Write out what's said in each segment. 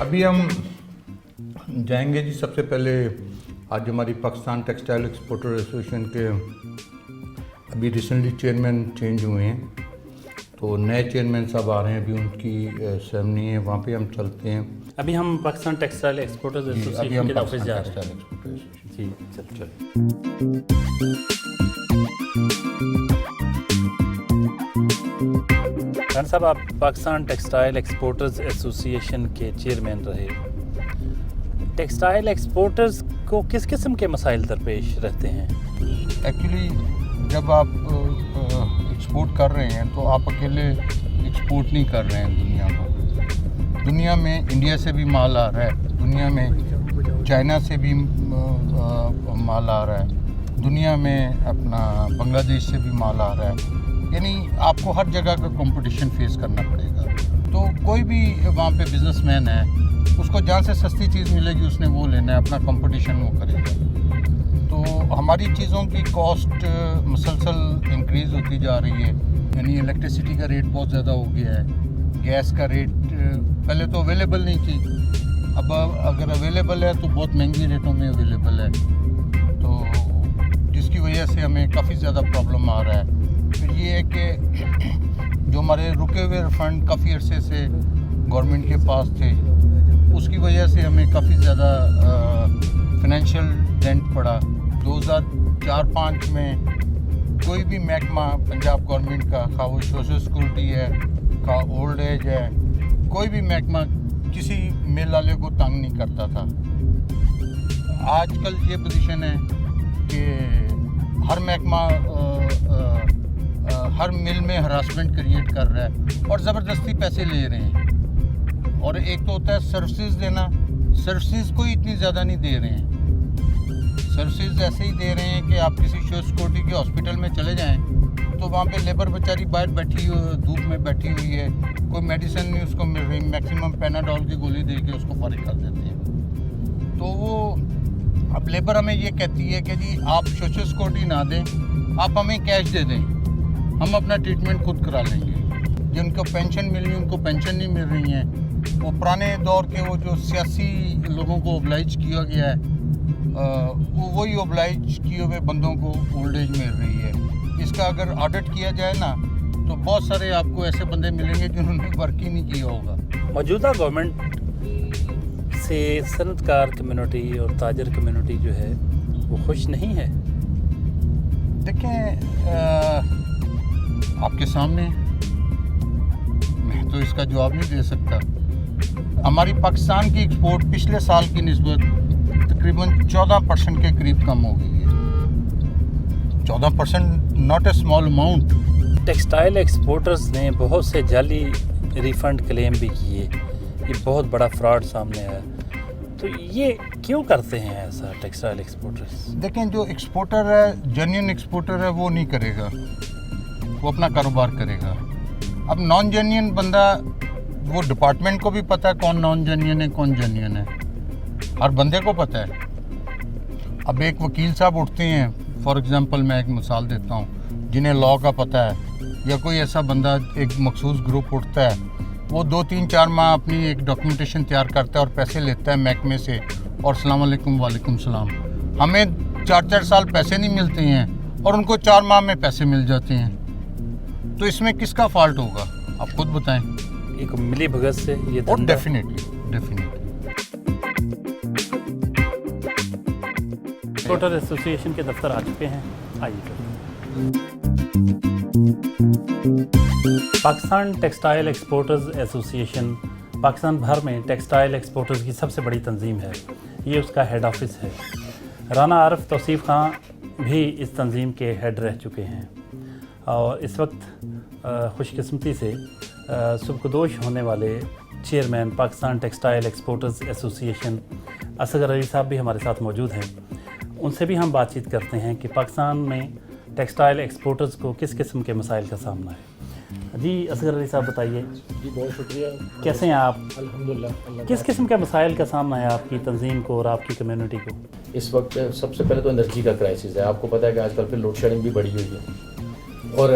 अभी हम जाएंगे जी। सबसे पहले आज हमारी पाकिस्तान टेक्सटाइल एक्सपोर्टर एसोसिएशन के अभी रिसेंटली चेयरमैन चेंज हुए हैं, तो नए चेयरमैन साहब आ रहे हैं, अभी उनकी सेरेमनी है, वहाँ पे हम चलते हैं। अभी हम पाकिस्तान टेक्सटाइल एक्सपोर्टर्स एसोसिएशन के ऑफिस जा रहे हैं जी। चल खान साहब, आप पाकिस्तान टेक्सटाइल एक्सपोर्टर्स एसोसिएशन के चेयरमैन रहे। टेक्सटाइल एक्सपोर्टर्स को किस किस्म के मसाइल दरपेश रहते हैं? एक्चुअली जब आप एक्सपोर्ट कर रहे हैं तो आप अकेले एक्सपोर्ट नहीं कर रहे हैं दुनिया को। दुनिया में इंडिया से भी माल आ रहा है, दुनिया में चाइना से भी माल आ रहा है, दुनिया में अपना बांग्लादेश से भी माल आ रहा है। यानी आपको हर जगह का कंपटीशन फेस करना पड़ेगा। तो कोई भी वहाँ पे बिजनेसमैन है, उसको जहाँ से सस्ती चीज़ मिलेगी उसने वो लेना है, अपना कंपटीशन वो करेगा। तो हमारी चीज़ों की कॉस्ट मुसलसल इंक्रीज़ होती जा रही है। यानी इलेक्ट्रिसिटी का रेट बहुत ज़्यादा हो गया है, गैस का रेट पहले तो अवेलेबल नहीं थी, अब अगर अवेलेबल है तो बहुत महंगी रेटों में अवेलेबल है, तो जिसकी वजह से हमें काफ़ी ज़्यादा प्रॉब्लम आ रहा है। फिर ये है कि जो हमारे रुके हुए फंड काफ़ी अरसे से गवर्नमेंट के पास थे, उसकी वजह से हमें काफ़ी ज़्यादा फाइनेंशियल डेंट पड़ा। 2004-05 में कोई भी महकमा पंजाब गवर्नमेंट का, खा वो सोशल सिक्योरिटी है, खा ओल्ड एज है, कोई भी महकमा किसी मिल वाले को तंग नहीं करता था। आजकल ये पोजीशन है कि हर महकमा हर मिल में हरासमेंट क्रिएट कर रहा है और ज़बरदस्ती पैसे ले रहे हैं। और एक तो होता है सर्विसेज देना, सर्विसेज को इतनी ज़्यादा नहीं दे रहे हैं। सर्विसेज ऐसे ही दे रहे हैं कि आप किसी सोशल सिक्योरिटी के हॉस्पिटल में चले जाएं तो वहाँ पे लेबर बेचारी बाहर बैठी धूप में बैठी हुई है, कोई मेडिसिन नहीं उसको मिल रही, मैक्सिमम पैनाडोल की गोली दे के उसको फारिग कर देते हैं। तो वो अब लेबर हमें ये कहती है कि जी आप सोशल सिक्योरिटी ना दें, आप हमें कैश दे दें, हम अपना ट्रीटमेंट खुद करा लेंगे। जिनको पेंशन मिल रही है उनको पेंशन नहीं मिल रही है। वो पुराने दौर के वो जो सियासी लोगों को ओबलाइज किया गया है, वही ओबलाइज किए हुए बंदों को ओल्ड एज मिल रही है। इसका अगर ऑडिट किया जाए ना तो बहुत सारे आपको ऐसे बंदे मिलेंगे जिन्होंने वर्क ही नहीं किया होगा। मौजूदा गवर्नमेंट से सनतकार कम्युनिटी और ताजर कम्युनिटी जो है वो खुश नहीं है। देखें आपके सामने, मैं तो इसका जवाब नहीं दे सकता। हमारी पाकिस्तान की एक्सपोर्ट पिछले साल की निस्बत तकरीबन 14% के करीब कम हो गई है। 14% not a small amount. Textile exporters ने बहुत से जाली रिफ़ंड क्लेम भी किए, ये बहुत बड़ा फ्रॉड सामने आया। तो ये क्यों करते हैं ऐसा टेक्सटाइल एक्सपोर्टर्स? देखें, जो एक्सपोर्टर है, जेन्युइन एक्सपोर्टर है, वो नहीं करेगा, वो अपना कारोबार करेगा। अब नॉन जेन्युइन बंदा, वो डिपार्टमेंट को भी पता है कौन नॉन जेन्युइन है कौन जेन्युइन है, हर बंदे को पता है। अब एक वकील साहब उठते हैं, फॉर एग्जांपल मैं एक मिसाल देता हूँ, जिन्हें लॉ का पता है, या कोई ऐसा बंदा, एक मखसूस ग्रुप उठता है, वो 2-3-4 माह अपनी एक डॉक्यूमेंटेशन तैयार करता है और पैसे लेता है महकमे से, और अस्सलाम वालेकुम वालेकुम सलाम। हमें 4-4 साल पैसे नहीं मिलते हैं और उनको 4 माह में पैसे मिल जाते हैं। तो इसमें किसका फॉल्ट होगा, आप खुद बताएं। एक मिली भगत से ये डेफिनेटली एक्सपोर्टर एसोसिएशन के दफ्तर आ चुके हैं। आइए। Pakistan textile exporters association Pakistan भर में टेक्सटाइल एक्सपोर्टर्स की सबसे बड़ी तंजीम है। ये उसका हेड ऑफिस है। राना आरिफ तौसीफ खां भी इस तंजीम के हेड रह चुके हैं और इस वक्त खुशकिस्मती से सुबकदोश होने वाले chairman Pakistan textile exporters association Asgar Ali साहब भी हमारे साथ मौजूद हैं। उनसे भी हम बातचीत करते हैं कि पाकिस्तान में टेक्सटाइल एक्सपोर्टर्स को किस किस्म के मसाइल का सामना है। जी असगर अली साहब बताइए। जी बहुत शुक्रिया। कैसे हैं आप? अल्हम्दुलिल्लाह। किस किस्म के मसाइल का सामना है आपकी तंजीम को और आपकी कम्युनिटी को? इस वक्त सबसे पहले तो एनर्जी का क्राइसिस है। आपको पता है कि आजकल फिर लोड शेडिंग भी बढ़ी हुई है। اور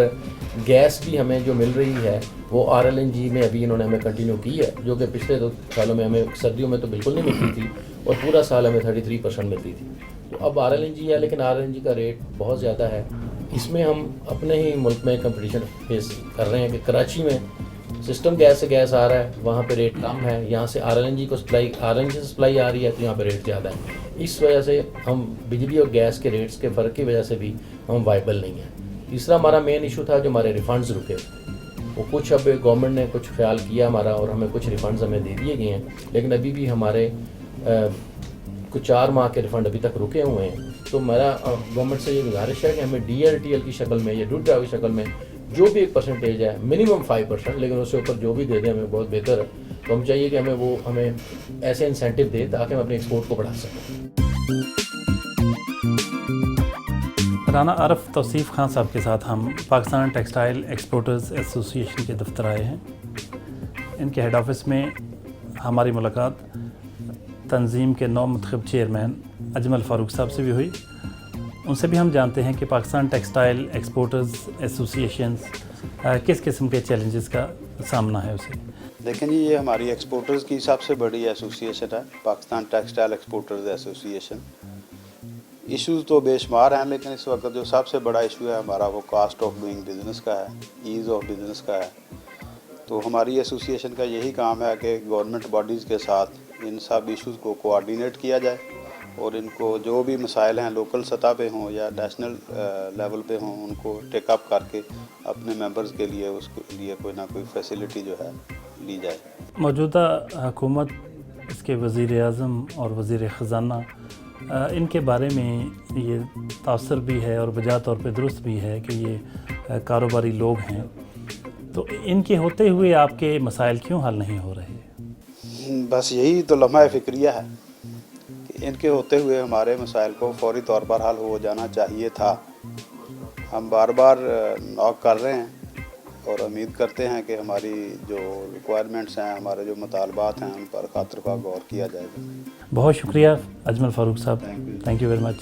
گیس بھی ہمیں جو مل رہی ہے وہ RLNG میں ابھی انہوں نے ہمیں کنٹینیو کی ہے، جو کہ پچھلے 2 سالوں میں ہمیں سردیوں میں تو بالکل نہیں ملتی تھی اور پورا سال ہمیں 33% ملتی تھی. تو اب RLNG ہے، لیکن RLNG کا ریٹ بہت زیادہ ہے. اس میں ہم اپنے ہی ملک میں کمپٹیشن فیس کر رہے ہیں کہ کراچی میں سسٹم گیس سے گیس آ رہا ہے، وہاں پہ ریٹ کم ہے، یہاں سے RLNG سے سپلائی آ رہی ہے تو یہاں پہ ریٹ زیادہ ہے. اس وجہ سے ہم بجلی اور گیس کے ریٹس کے فرق کی وجہ سے بھی ہم وائبل نہیں ہیں. تیسرا ہمارا مین ایشو تھا جو ہمارے ریفنڈز رکے، وہ کچھ اب گورنمنٹ نے کچھ خیال کیا ہمارا اور ہمیں کچھ ریفنڈز ہمیں دے دیے گئے ہیں، لیکن ابھی بھی ہمارے کچھ 4 ماہ کے ریفنڈ ابھی تک رکے ہوئے ہیں. تو میرا گورنمنٹ سے یہ گزارش ہے کہ ہمیں DLTL کی شکل میں یا ڈیو ڈرائی کی شکل میں جو بھی ایک پرسنٹیج ہے، منیمم 5%، لیکن اس سے اوپر جو بھی دے دیں ہمیں بہت بہتر ہے. تو ہم چاہیے کہ ہمیں ایسے انسینٹیو دے تاکہ ہم اپنے ایکسپورٹ کو بڑھا سکیں. رانا عارف توصیف خان صاحب کے ساتھ ہم پاکستان ٹیکسٹائل ایکسپورٹرز ایسوسی ایشن کے دفتر آئے ہیں. ان کے ہیڈ آفس میں ہماری ملاقات تنظیم کے نو منتخب چیئرمین اجمل فاروق صاحب سے بھی ہوئی. ان سے بھی ہم جانتے ہیں کہ پاکستان ٹیکسٹائل ایکسپورٹرز ایسوسی ایشنز کس قسم کے چیلنجز کا سامنا ہے اسے. دیکھیں جی، یہ ہماری ایکسپورٹرز کی سب سے بڑی ایسوسی ایشن ہے، پاکستان ٹیکسٹائل ایکسپورٹرز ایسوسی ایشن. ایشوز تو بے شمار ہیں، لیکن اس وقت جو سب سے بڑا ایشو ہے ہمارا وہ کاسٹ آف ڈوئنگ بزنس کا ہے، ایز آف بزنس کا ہے. تو ہماری ایسوسی ایشن کا یہی کام ہے کہ گورنمنٹ باڈیز کے ساتھ ان سب ایشوز کو کوآرڈینیٹ کیا جائے اور ان کو جو بھی مسائل ہیں لوکل سطح پہ ہوں یا نیشنل لیول پہ ہوں ان کو ٹیک اپ کر کے اپنے ممبرز کے لیے اس کے لیے کوئی نہ کوئی فیسلٹی جو ہے لی جائے. موجودہ حکومت، اس کے وزیر اعظم اور وزیر خزانہ، ان کے بارے میں یہ تاثر بھی ہے اور بجا طور پہ درست بھی ہے کہ یہ کاروباری لوگ ہیں. تو ان کے ہوتے ہوئے آپ کے مسائل کیوں حل نہیں ہو رہے؟ بس یہی تو لمحہ فکریہ ہے کہ ان کے ہوتے ہوئے ہمارے مسائل کو فوری طور پر حل ہو جانا چاہیے تھا. ہم بار بار نوک کر رہے ہیں اور امید کرتے ہیں کہ ہماری جو ریکوائرمنٹس ہیں، ہمارے جو مطالبات ہیں، ان پر خاطر خواہ غور کیا جائے گا. بہت شکریہ اجمل فاروق صاحب، تھینک یو ویری مچ.